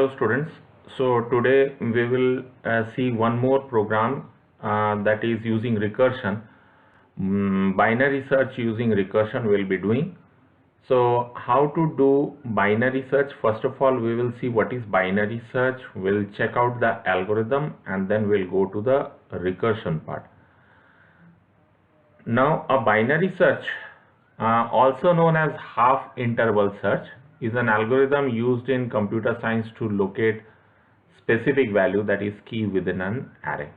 Hello students, so today we will see one more program that is using recursion. Binary search using recursion we will be doing. So how to do binary search? First of all, we will see what is binary search. We'll check out the algorithm and then we'll go to the recursion part. Now a binary search, also known as half interval search, is an algorithm used in computer science to locate specific value, that is key, within an array.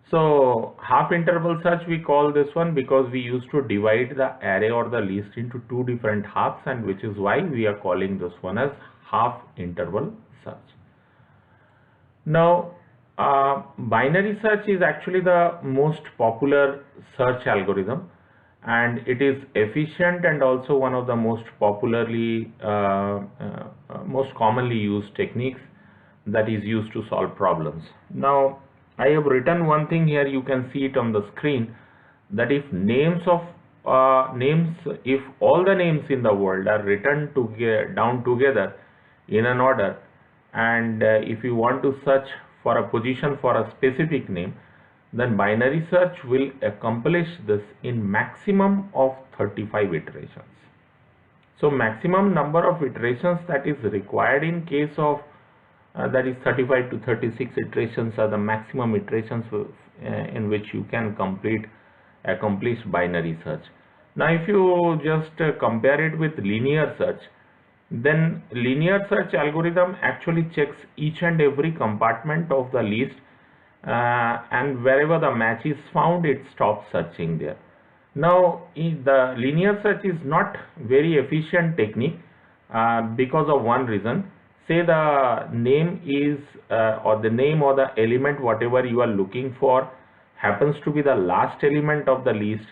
So half interval search we call this one because we used to divide the array or the list into two different halves, and which is why we are calling this one as half interval search. Now binary search is actually the most popular search algorithm, and it is efficient and also one of the most popularly most commonly used techniques that is used to solve problems. Now I have written one thing here, you can see it on the screen, that if if all the names in the world are written down together in an order, and if you want to search for a position for a specific name, then binary search will accomplish this in maximum of 35 iterations. So maximum number of iterations that is required in case of that is 35 to 36 iterations are the maximum iterations in which you can accomplish binary search. Now if you just compare it with linear search, then linear search algorithm actually checks each and every compartment of the list, and wherever the match is found, it stops searching there. Now the linear search is not very efficient technique because of one reason. Say the name is or the name or the element whatever you are looking for happens to be the last element of the list,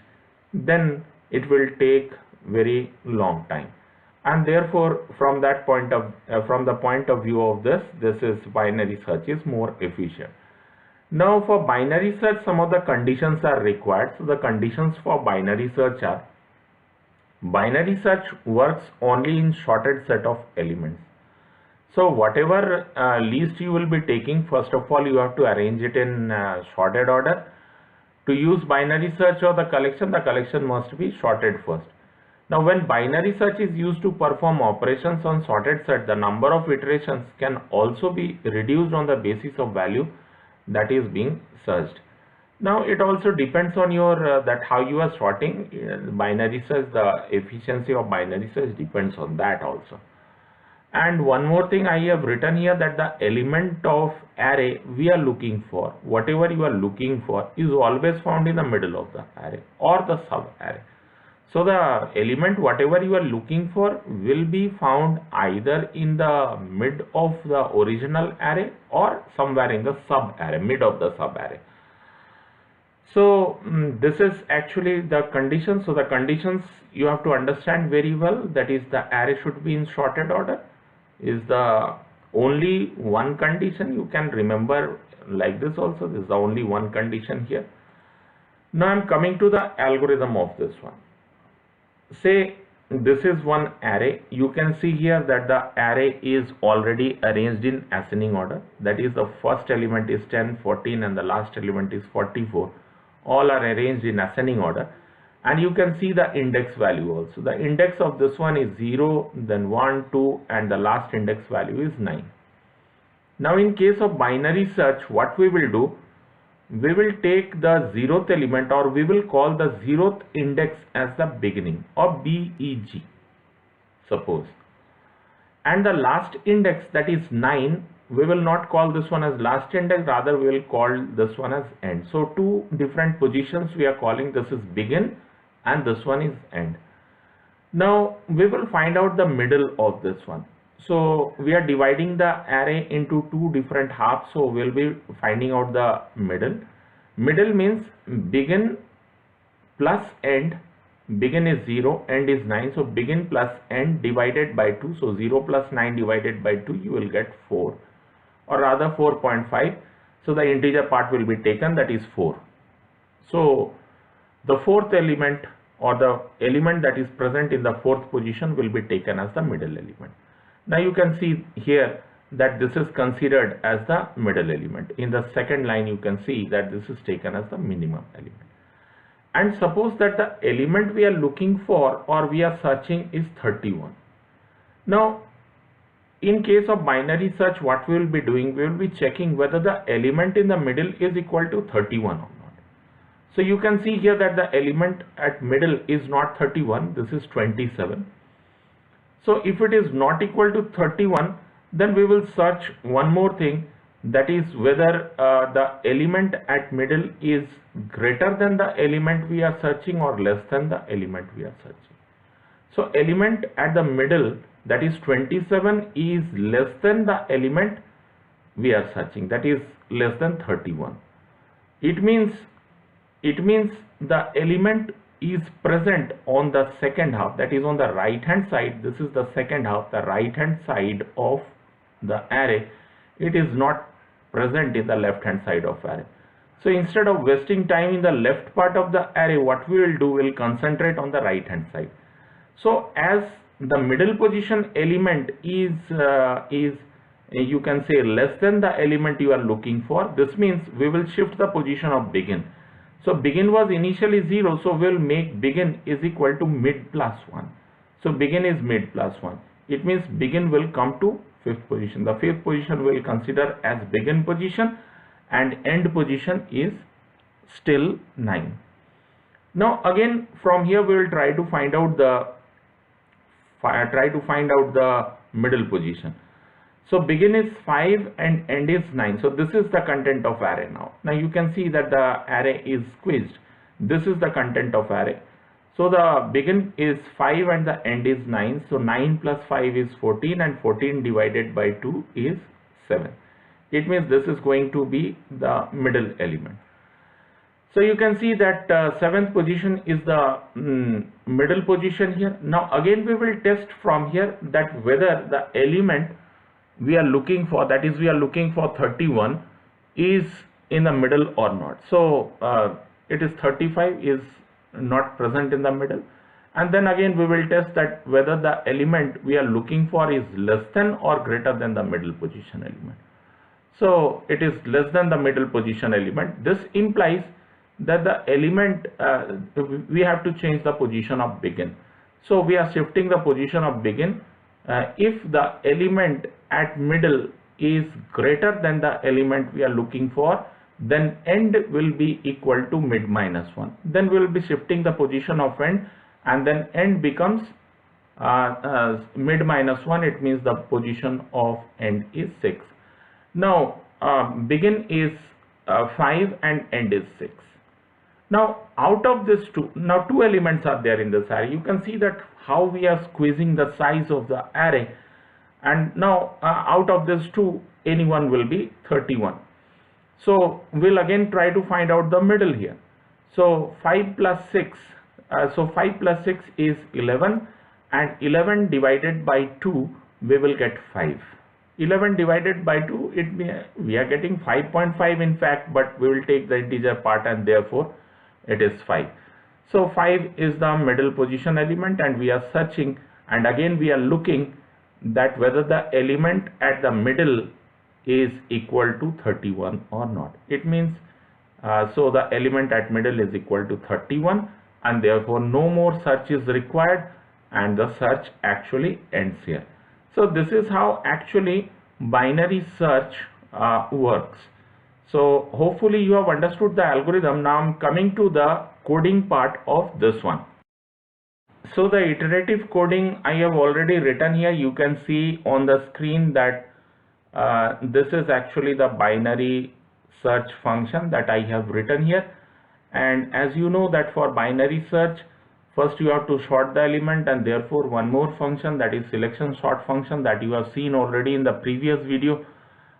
then it will take very long time, and therefore from that point of from the point of view of this is binary search is more efficient. Now for binary search, some of the conditions are required. So the conditions for binary search are: binary search works only in sorted set of elements. So whatever list you will be taking, first of all you have to arrange it in sorted order. To use binary search or the collection must be sorted first. Now when binary search is used to perform operations on sorted set, the number of iterations can also be reduced on the basis of value that is being searched. Now it also depends on your that how you are sorting binary search. The efficiency of binary search depends on that also. And one more thing I have written here, that the element of array we are looking for, whatever you are looking for, is always found in the middle of the array or the sub array. So the element whatever you are looking for will be found either in the mid of the original array or somewhere in the sub array, mid of the sub array. So this is actually the conditions. So the conditions you have to understand very well, that is the array should be in sorted order is the only one condition. You can remember like this also, this is the only one condition here. Now I'm coming to the algorithm of this one. Say this is one array. You can see here that the array is already arranged in ascending order, that is the first element is 10, 14 and the last element is 44. All are arranged in ascending order, and you can see the index value also. The index of this one is 0, then 1, 2 and the last index value is 9. Now in case of binary search, what we will do, we will take the 0th element, or we will call the 0th index as the beginning, or BEG suppose, and the last index, that is 9, we will not call this one as last index, rather we will call this one as end. So two different positions we are calling, this is begin and this one is end. Now we will find out the middle of this one. So we are dividing the array into two different halves, so we'll be finding out the middle. Middle means begin plus end. Begin is 0, end is 9, so begin plus end divided by 2, so 0 plus 9 divided by 2, you will get 4, or rather 4.5. so the integer part will be taken, that is 4. So the fourth element, or the element that is present in the fourth position, will be taken as the middle element. Now you can see here that this is considered as the middle element. In the second line you can see that this is taken as the minimum element. And suppose that the element we are looking for or we are searching is 31. Now in case of binary search, what we will be doing, we will be checking whether the element in the middle is equal to 31 or not. So you can see here that the element at middle is not 31, this is 27. So if it is not equal to 31, then we will search one more thing, that is whether the element at middle is greater than the element we are searching or less than the element we are searching. So element at the middle, that is 27, is less than the element we are searching, that is less than 31. It means the element is present on the second half, that is on the right hand side. This is the second half, the right hand side of the array. It is not present in the left hand side of array. So instead of wasting time in the left part of the array, what we will do, we will concentrate on the right hand side. So as the middle position element is you can say less than the element you are looking for, this means we will shift the position of begin. So begin was initially 0, so we will make begin is equal to mid plus 1. So begin is mid plus 1. It means begin will come to 5th position. The 5th position we will consider as begin position and end position is still 9. Now again from here we will try to find out the middle position. So begin is 5 and end is 9. So this is the content of array now. Now you can see that the array is squeezed. This is the content of array. So the begin is 5 and the end is 9. So 9 plus 5 is 14 and 14 divided by 2 is 7. It means this is going to be the middle element. So you can see that 7th position is the middle position here. Now again we will test from here that whether the element we are looking for, that is we are looking for 31, is in the middle or not. So it is 35 is not present in the middle, and then again we will test that whether the element we are looking for is less than or greater than the middle position element. So it is less than the middle position element. This implies that the element we have to change the position of begin. So we are shifting the position of begin. If the element at middle is greater than the element we are looking for, then end will be equal to mid minus 1. Then we will be shifting the position of end, and then end becomes mid minus 1. It means the position of end is 6. Now begin is 5 and end is 6. Now out of this two elements are there in this array. You can see that how we are squeezing the size of the array, and now out of this two, any one will be 31. So we'll again try to find out the middle here. So 5 plus 6, so 5 plus 6 is 11, and 11 divided by 2 we will get 5. 11 divided by 2, we are getting 5.5 in fact, but we will take the integer part and therefore it is 5. So 5 is the middle position element, and we are searching, and again we are looking that whether the element at the middle is equal to 31 or not. It means so the element at middle is equal to 31, and therefore no more search is required, and the search actually ends here. So this is how actually binary search works. So hopefully you have understood the algorithm. Now I'm coming to the coding part of this one. So the iterative coding I have already written here. You can see on the screen that this is actually the binary search function that I have written here. And as you know that for binary search, first you have to sort the element, and therefore one more function, that is selection sort function, that you have seen already in the previous video.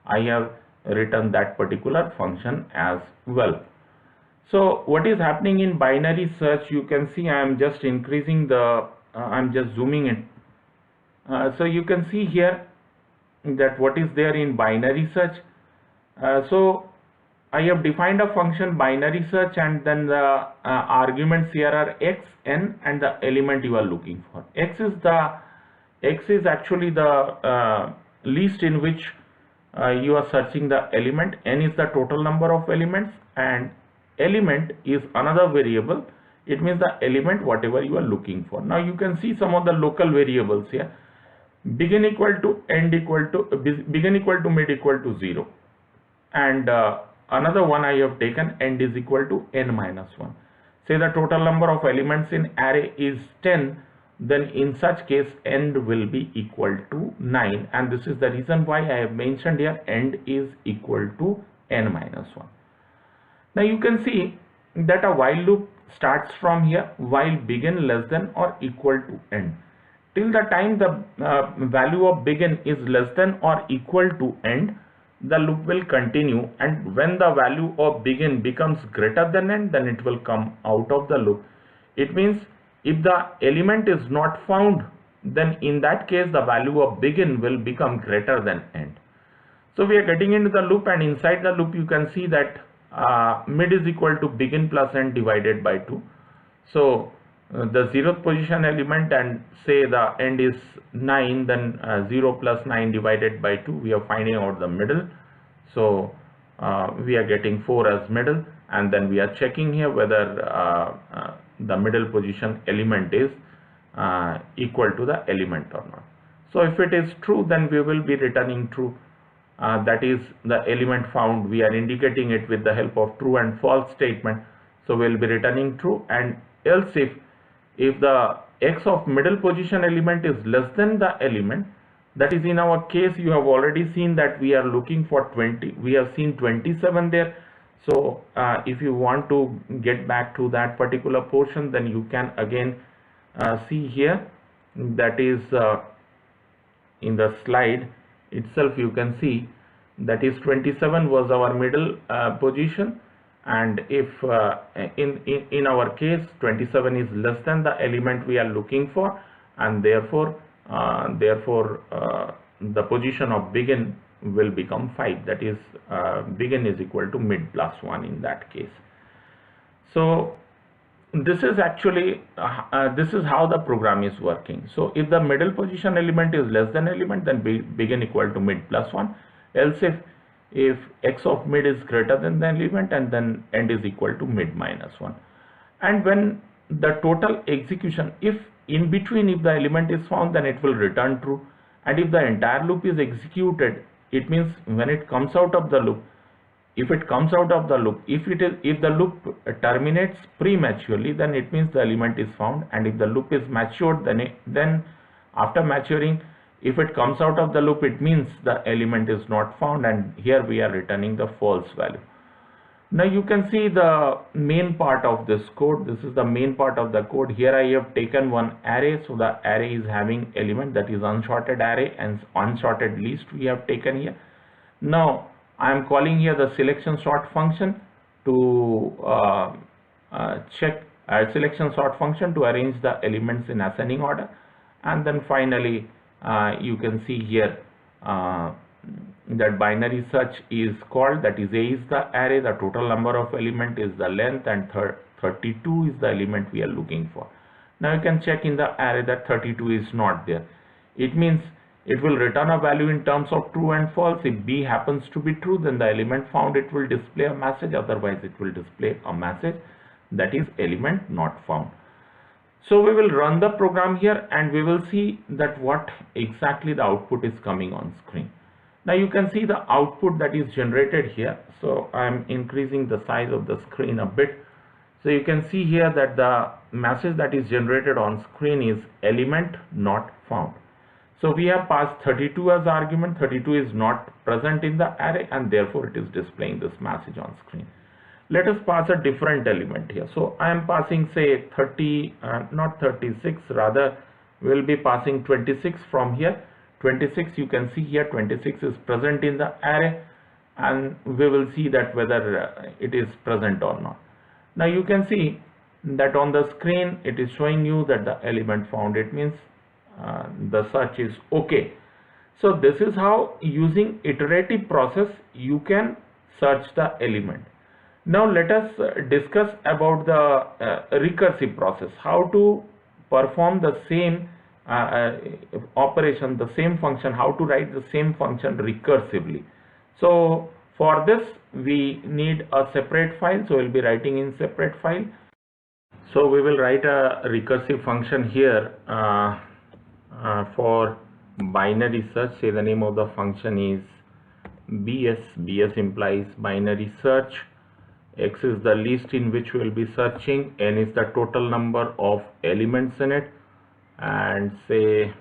I have written that particular function as well. So what is happening in binary search, you can see I am just increasing the I'm just zooming in. So you can see here that what is there in binary search. So I have defined a function binary search, and then the arguments here are x, n, and the element you are looking for. X is actually the list in which you are searching the element. N is the total number of elements, and element is another variable. It means the element whatever you are looking for. Now you can see some of the local variables here. Begin equal to end equal to begin equal to mid equal to 0, and another one I have taken, end is equal to n minus 1. Say the total number of elements in array is 10, then in such case end will be equal to 9, and this is the reason why I have mentioned here end is equal to n minus 1. Now you can see that a while loop starts from here, while begin less than or equal to end. Till the time the value of begin is less than or equal to end, the loop will continue, and when the value of begin becomes greater than end, then it will come out of the loop. It means if the element is not found, then in that case the value of begin will become greater than end. So we are getting into the loop, and inside the loop you can see that mid is equal to begin plus end divided by 2. So the 0th position element, and say the end is 9, then 0 plus 9 divided by 2, we are finding out the middle. So we are getting 4 as middle, and then we are checking here whether the middle position element is equal to the element or not. So if it is true, then we will be returning true. That is the element found. We are indicating it with the help of true and false statement. So we will be returning true, and else if the x of middle position element is less than the element, that is in our case you have already seen that we are looking for 20. We have seen 27 there. So if you want to get back to that particular portion, then you can again see here, that is in the slide itself you can see that is 27 was our middle position, and if in our case 27 is less than the element we are looking for, and therefore the position of begin will become 5, that is begin is equal to mid plus 1 in that case. So this is actually this is how the program is working. So if the middle position element is less than element, then begin equal to mid plus 1, else if x of mid is greater than the element, and then end is equal to mid minus 1. And when the total execution, if in between if the element is found, then it will return true, and if the entire loop is executed, it means when it comes out of the loop, if it comes out of the loop, if the loop terminates prematurely, then it means the element is found, and if the loop is matured, then after maturing, if it comes out of the loop, it means the element is not found, and here we are returning the false value. Now you can see the main part of this code. This is the main part of the code. Here I have taken one array, so the array is having element, that is unsorted array, and unsorted list we have taken here. Now I am calling here the selection sort function to check selection sort function to arrange the elements in ascending order, and then finally you can see here that binary search is called, that is A is the array, the total number of element is the length, and 32 is the element we are looking for. Now you can check in the array that 32 is not there. It means it will return a value in terms of true and false. If B happens to be true, then the element found, it will display a message, otherwise it will display a message that is element not found. So we will run the program here, and we will see that what exactly the output is coming on screen. Now you can see the output that is generated here. So I am increasing the size of the screen a bit. So you can see here that the message that is generated on screen is element not found. So we have passed 32 as argument. 32 is not present in the array, and therefore it is displaying this message on screen. Let us pass a different element here. So I am passing, say, 36, rather we will be passing 26 from here. 26, you can see here 26 is present in the array, and we will see that whether it is present or not. Now you can see that on the screen it is showing you that the element found. It means the search is okay. So this is how, using iterative process, you can search the element. Now let us discuss about the recursive process, how to perform the same operation, the same function, how to write the same function recursively. So for this we need a separate file, so we'll be writing in separate file. So we will write a recursive function here for binary search. Say the name of the function is BS implies binary search. X is the list in which we will be searching, n is the total number of elements in it, and say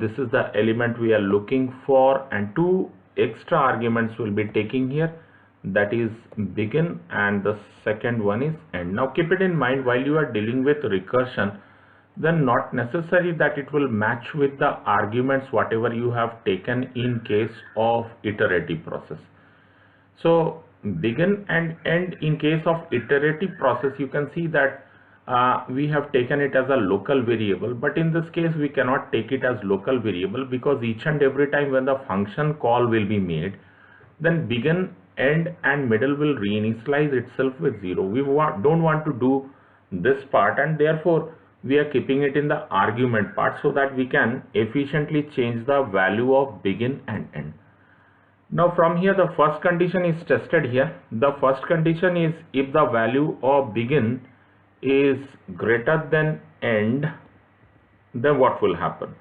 this is the element we are looking for, and two extra arguments will be taking here, that is begin and the second one is end. Now keep it in mind, while you are dealing with recursion, then not necessary that it will match with the arguments whatever you have taken in case of iterative process. So begin and end in case of iterative process, you can see that we have taken it as a local variable, but in this case we cannot take it as local variable, because each and every time when the function call will be made, then begin, end and middle will reinitialize itself with 0. We don't want to do this part, and therefore we are keeping it in the argument part so that we can efficiently change the value of begin and end. Now from here the first condition is tested here. The first condition is if the value of begin is greater than end, then what will happen?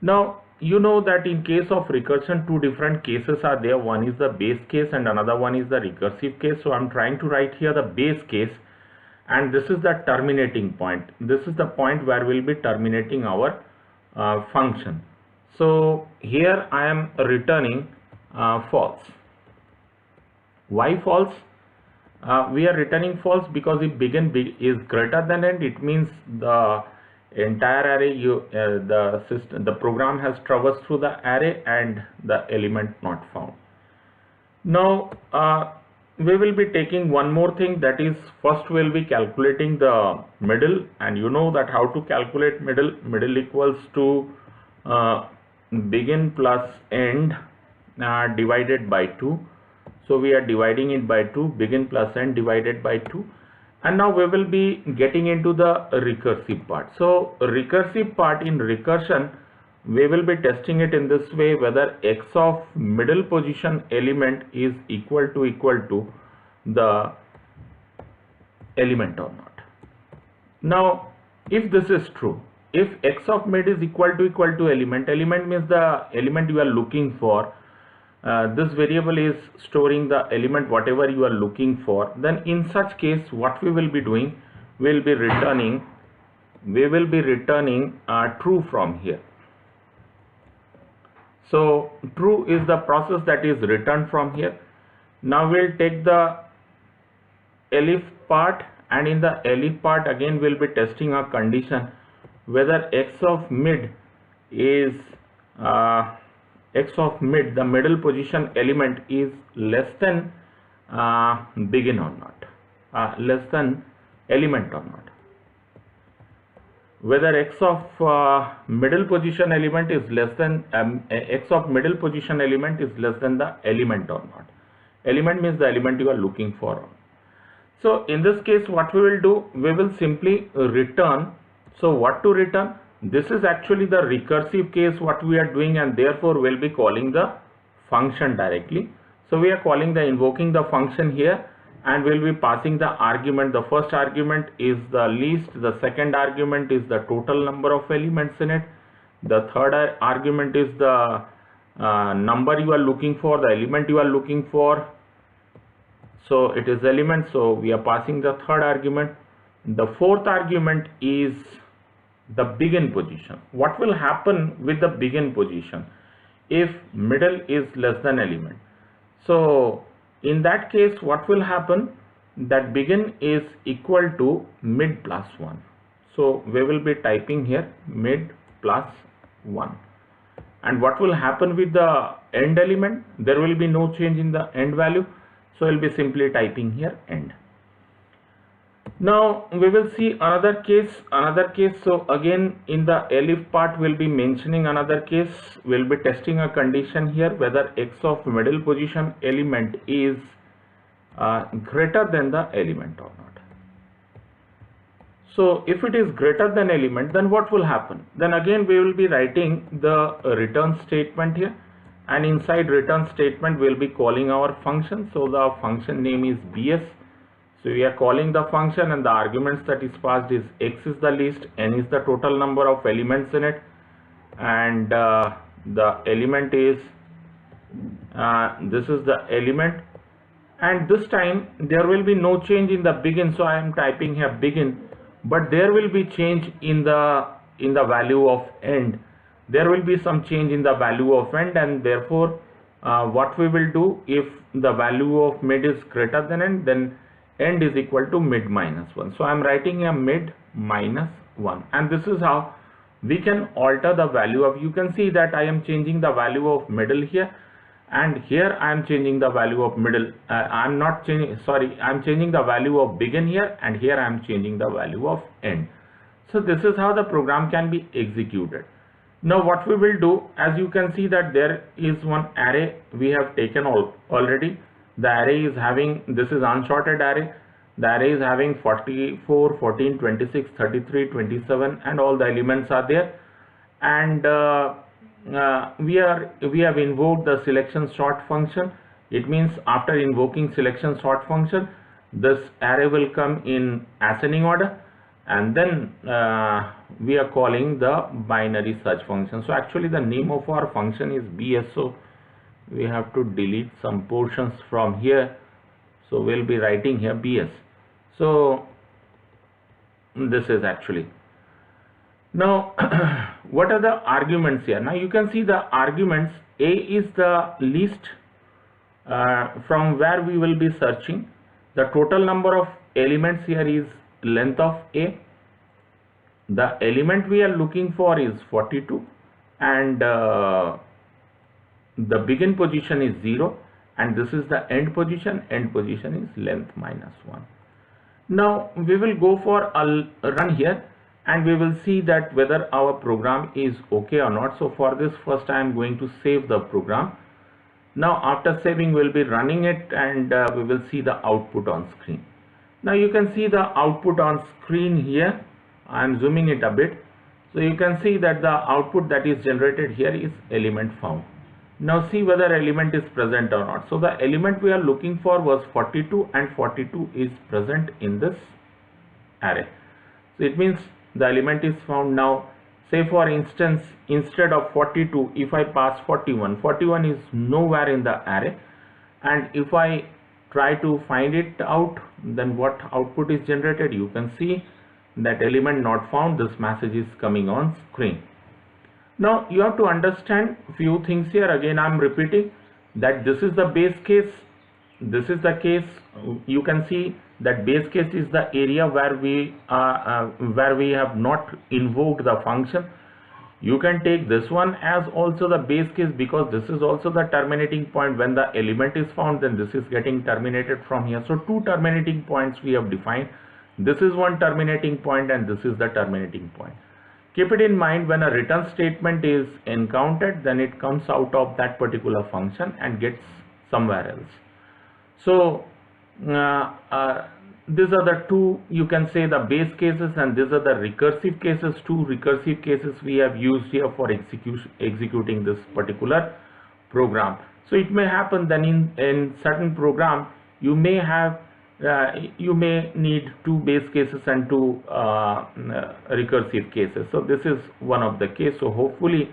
Now you know that in case of recursion, two different cases are there. One is the base case and another one is the recursive case. So I'm trying to write here the base case, and this is the terminating point. This is the point where we'll be terminating our function. So here I am returning false. Why false? We are returning false because if begin is greater than end, it means the entire array the program has traversed through the array and the element not found. Now we will be taking one more thing, that is first we will be calculating the middle, and you know that how to calculate middle. Middle equals to begin plus end divided by 2. So we are dividing it by 2, begin plus end divided by 2. And now we will be getting into the recursive part. So recursive part in recursion, we will be testing it in this way, whether x of middle position element is equal to the element or not. Now if this is true, if x of mid is equal to element means the element you are looking for, this variable is storing the element whatever you are looking for, then in such case what we will be doing, we will be returning true from here. So true is the process that is returned from here. Now we'll take the elif part, and in the elif part again we'll be testing a condition whether x of mid is the middle position element is less than begin or not, less than element or not. Whether x of middle position element is less than x of middle position element is less than the element or not. Element means the element you are looking for. So in this case what we will do, we will simply return. So what to return? This is actually the recursive case what we are doing, and therefore we'll be calling the function directly. So we are invoking the function here, and we'll be passing the argument. The first argument is the list, the second argument is the total number of elements in it, the third argument is the number you are looking for, the element you are looking for. So it is element, so we are passing the third argument. The fourth argument is the begin position. What will happen with the begin position if middle is less than element? So in that case what will happen, that begin is equal to mid plus 1. So we will be typing here mid plus 1. And what will happen with the end element? There will be no change in the end value, so we'll be simply typing here end. Now we will see another case. So again in the elif part we'll be mentioning another case. We'll be testing a condition here whether x of middle position element is greater than the element or not. So if it is greater than element, then what will happen? Then again we will be writing the return statement here, and inside return statement we will be calling our function. So the function name is bs. So we are calling the function, and the arguments that is passed is x is the list, n is the total number of elements in it, and the element is this is the element, and this time there will be no change in the begin. So I am typing here begin, but there will be change in the value of end. There will be some change in the value of end, and therefore what we will do, if the value of mid is greater than end, then end is equal to mid minus 1. So I am writing a mid minus 1, and this is how we can alter the value of, you can see that I am changing the value of middle here, and here I am changing the value of middle. I am not changing, sorry, I am changing the value of begin here, and here I am changing the value of end. So this is how the program can be executed. Now what we will do, as you can see that there is one array we have taken already. The array is having, this is unsorted array. The array is having 44, 14, 26, 33, 27, and all the elements are there. And we have invoked the selection sort function. It means after invoking selection sort function, this array will come in ascending order, and then we are calling the binary search function. So actually the name of our function is bs, so we have to delete some portions from here. So we'll be writing here bs. So this is actually, now what are the arguments here? Now you can see the arguments. A is the list from where we will be searching. The total number of elements here is length of A. The element we are looking for is 42, and the begin position is 0, and this is the end position. End position is length minus 1. Now we will go for a run here, and we will see that whether our program is okay or not. So for this, first I am going to save the program. Now after saving, we'll be running it, and we will see the output on screen. Now you can see the output on screen here. I am zooming it a bit. So you can see that the output that is generated here is element found. Now see whether element is present or not. So the element we are looking for was 42, and 42 is present in this array. So it means the element is found. Now say for instance, instead of 42, if I pass 41, 41 is nowhere in the array, and if I try to find it out, then what output is generated? You can see that element not found. This message is coming on screen. Now you have to understand few things here. Again I am repeating that this is the base case. This is the case. You can see that base case is the area where we have not invoked the function. You can take this one as also the base case, because this is also the terminating point. When the element is found, then this is getting terminated from here. So two terminating points we have defined. This is one terminating point, and this is the terminating point. Keep it in mind, when a return statement is encountered, then it comes out of that particular function and gets somewhere else. So these are the two, you can say, the base cases, and these are the recursive cases. Two recursive cases we have used here for executing this particular program. So it may happen that in certain program you may have you may need two base cases and two recursive cases. So this is one of the case. So hopefully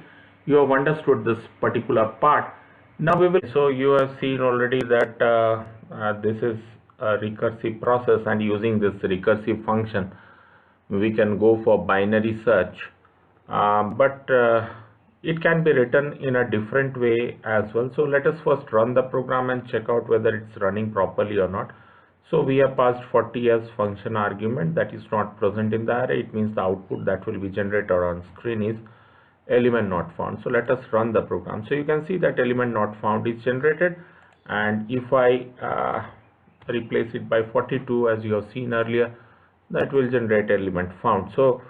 you have understood this particular part. Now we will, so you have seen already that this is a recursive process, and using this recursive function we can go for binary search, but it can be written in a different way as well. So let us first run the program and check out whether it's running properly or not. So we have passed 40 as function argument, that is not present in the array. It means the output that will be generated on screen is element not found. So let us run the program. So you can see that element not found is generated, and if I replace it by 42, as you have seen earlier, that will generate element found. So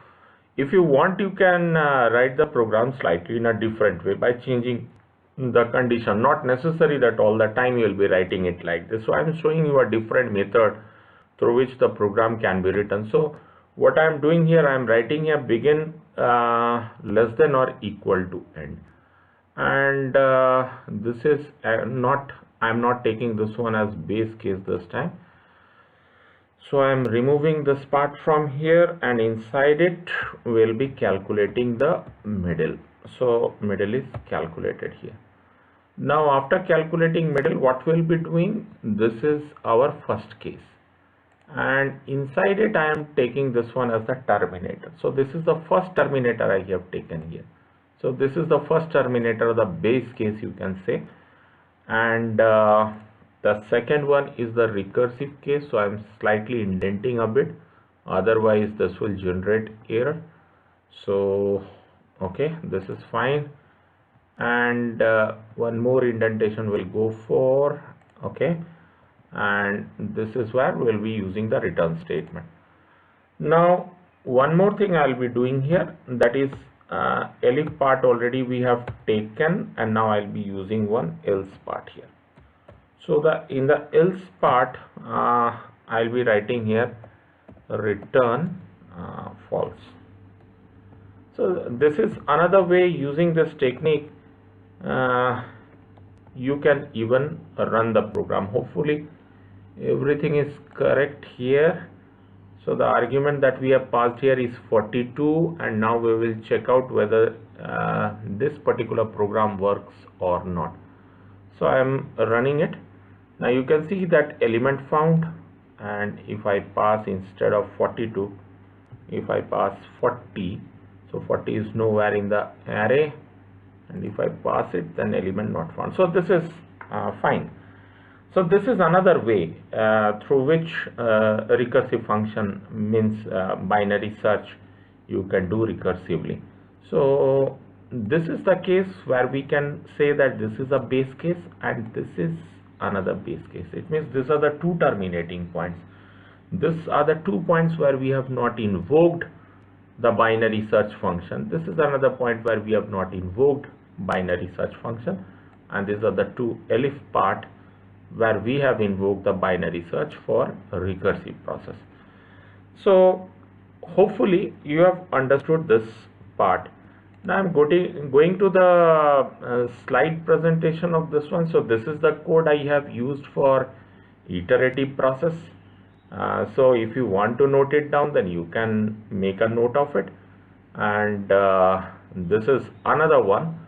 if you want, you can write the program slightly in a different way by changing the condition. Not necessary that all the time you will be writing it like this. So I am showing you a different method through which the program can be written. So What I am doing here, I am writing a begin less than or equal to end, and this is not, I am not taking this one as base case this time. So I am removing this part from here, and inside it we'll be calculating the middle. So middle is calculated here. Now after calculating middle, what we'll be doing, this is our first case, and inside it I am taking this one as the terminator. So this is the first terminator I have taken here. So this is the first terminator, the base case you can say, and the second one is the recursive case. So I am slightly indenting a bit, otherwise this will generate error. So okay, this is fine, and one more indentation will go for, okay, and this is where we'll be using the return statement. Now one more thing I'll be doing here, that is elif part already we have taken, and now I'll be using one else part here. So in the else part I'll be writing here return false. So this is another way using this technique. You can even run the program. Hopefully everything is correct here. So the argument that we have passed here is 42, and now we will check out whether this particular program works or not. So I am running it. Now you can see that element found, and if I pass, instead of 42, if I pass 40, so 40 is nowhere in the array, and if I pass it, then element not found. So this is fine. So this is another way through which recursive function means binary search you can do recursively. So this is the case where we can say that this is a base case and this is another base case. It means these are the two terminating points. These are the 2 points where we have not invoked the binary search function. This is another point where we have not invoked binary search function, and these are the two elif part where we have invoked the binary search for recursive process. So hopefully you have understood this part. Now I'm going to the slide presentation of this one. So this is the code I have used for iterative process. So if you want to note it down, then you can make a note of it. And this is another one,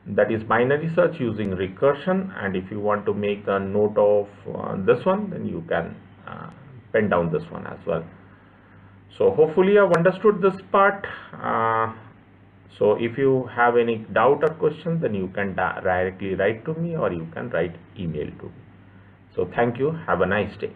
that is binary search using recursion. And if you want to make a note of this one, then you can pen down this one as well. So hopefully you have understood this part. So if you have any doubt or question, then you can directly write to me, or you can write email to me. So thank you. Have a nice day.